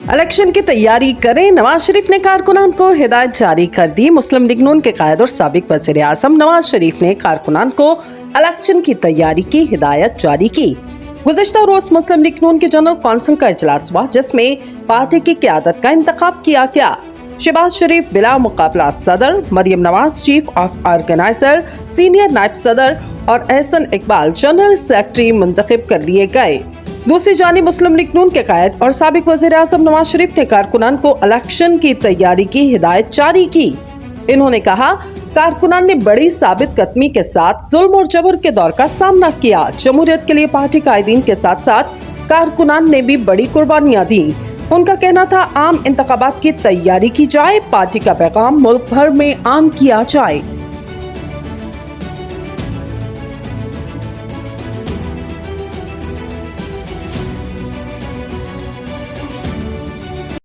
Election की तैयारी करें, नवाज शरीफ ने कारकुनान को हिदायत जारी कर दी। मुस्लिम लीग नून के कायद और साबिक वज़ीर आज़म नवाज शरीफ ने कारकुनान को इलेक्शन की तैयारी की हिदायत जारी की। गुज़िश्ता रोज मुस्लिम लीग नून की जनरल कौंसिल का इजलास हुआ, जिसमें पार्टी की क़यादत का इंतखाब किया गया। शहबाज शरीफ बिला मुकाबला सदर, Maryam Nawaz chief of organizer, senior नायब सदर और एहसन इकबाल जनरल सेक्रेटरी मुंतखब कर लिए गए। दूसरी जानिब मुस्लिम लीग नून के कायद और साबिक वज़ीर आज़म नवाज शरीफ ने कारकुनान को इलेक्शन की तैयारी की हिदायत जारी की। इन्होंने कहा, कारकुनान ने बड़ी साबित कदमी के साथ जुल्म और जबर के दौर का सामना किया। जमहूरियत के लिए पार्टी कायदीन के साथ साथ कारकुनान ने भी बड़ी कुर्बानियां दी। उनका कहना था, आम इंतखाबात की तैयारी की जाए, पार्टी का पैगाम मुल्क भर में आम किया जाए।